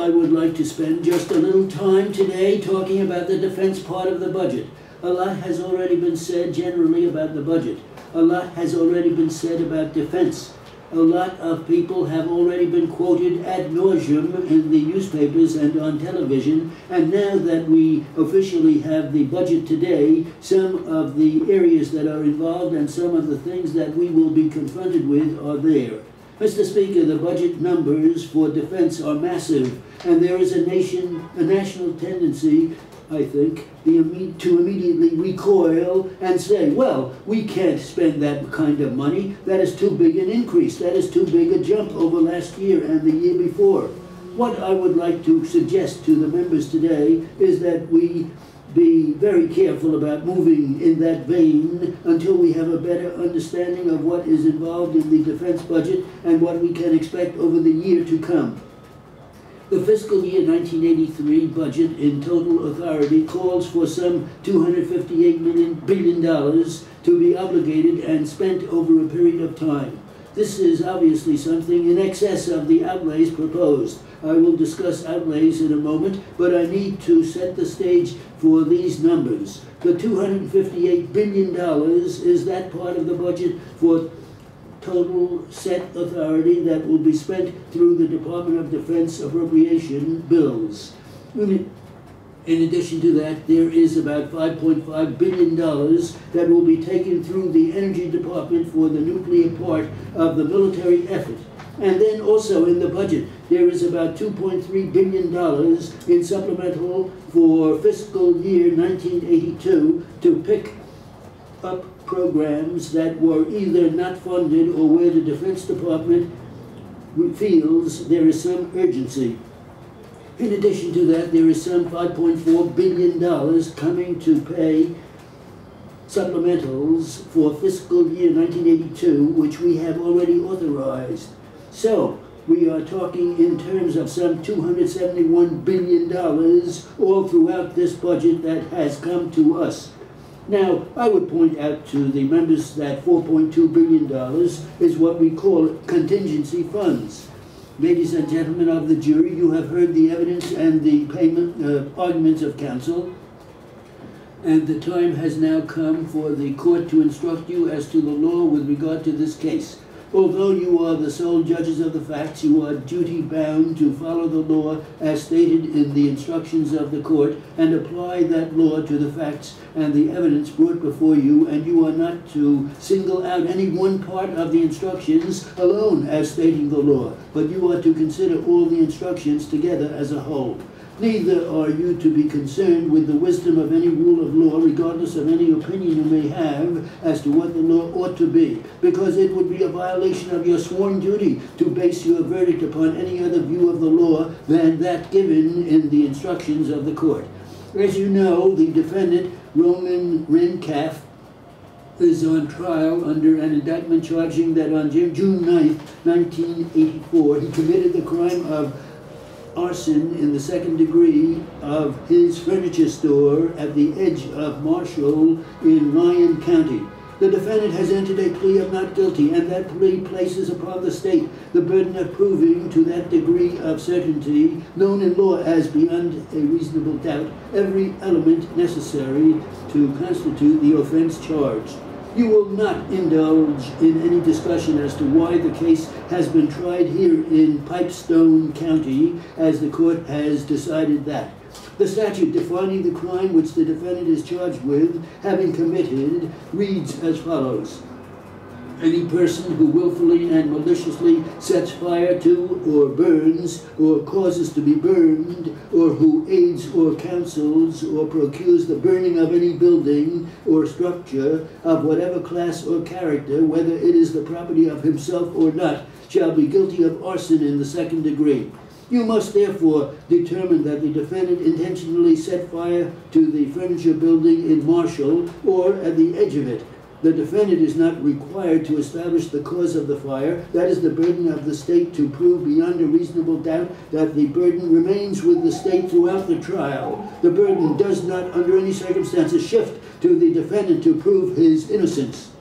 I would like to spend just a little time today talking about the defense part of the budget. A lot has already been said generally about the budget. A lot has already been said about defense. A lot of people have already been quoted ad nauseum in the newspapers and on television, and now that we officially have the budget today, some of the areas that are involved and some of the things that we will be confronted with are there. Mr. Speaker, the budget numbers for defense are massive, and there is a national tendency, I think, to immediately recoil and say, well, we can't spend that kind of money. That is too big an increase. That is too big a jump over last year and the year before. What I would like to suggest to the members today is that we be very careful about moving in that vein until we have a better understanding of what is involved in the defense budget and what we can expect over the year to come. The fiscal year 1983 budget in total authority calls for some $258 billion to be obligated and spent over a period of time. This is obviously something in excess of the outlays proposed. I will discuss outlays in a moment, but I need to set the stage for these numbers. The $258 billion is that part of the budget for total set authority that will be spent through the Department of Defense appropriation bills. In addition to that, there is about $5.5 billion that will be taken through the Energy Department for the nuclear part of the military effort. And then also in the budget, there is about $2.3 billion in supplemental for fiscal year 1982 to pick up programs that were either not funded or where the Defense Department feels there is some urgency. In addition to that, there is some $5.4 billion coming to pay supplementals for fiscal year 1982, which we have already authorized. So, we are talking in terms of some $271 billion all throughout this budget that has come to us. Now, I would point out to the members that $4.2 billion is what we call contingency funds. Ladies and gentlemen of the jury, you have heard the evidence and the arguments of counsel, and the time has now come for the court to instruct you as to the law with regard to this case. Although you are the sole judges of the facts, you are duty-bound to follow the law as stated in the instructions of the court and apply that law to the facts and the evidence brought before you, and you are not to single out any one part of the instructions alone as stating the law, but you are to consider all the instructions together as a whole. Neither are you to be concerned with the wisdom of any rule of law, regardless of any opinion you may have as to what the law ought to be, because it would be a violation of your sworn duty to base your verdict upon any other view of the law than that given in the instructions of the court. As you know, the defendant, Roman Rencalf, is on trial under an indictment charging that on June 9, 1984, he committed the crime of arson in the second degree of his furniture store at the edge of Marshall in Lyon County. The defendant has entered a plea of not guilty, and that plea places upon the state the burden of proving to that degree of certainty, known in law as beyond a reasonable doubt, every element necessary to constitute the offense charged. You will not indulge in any discussion as to why the case has been tried here in Pipestone County, as the court has decided that. The statute defining the crime which the defendant is charged with having committed reads as follows: any person who willfully and maliciously sets fire to or burns or causes to be burned, or who aids or counsels or procures the burning of any building or structure of whatever class or character, whether it is the property of himself or not, shall be guilty of arson in the second degree. You must therefore determine that the defendant intentionally set fire to the furniture building in Marshall or at the edge of it. The defendant is not required to establish the cause of the fire. That is the burden of the state to prove beyond a reasonable doubt that the burden remains with the state throughout the trial. The burden does not, under any circumstances, shift to the defendant to prove his innocence.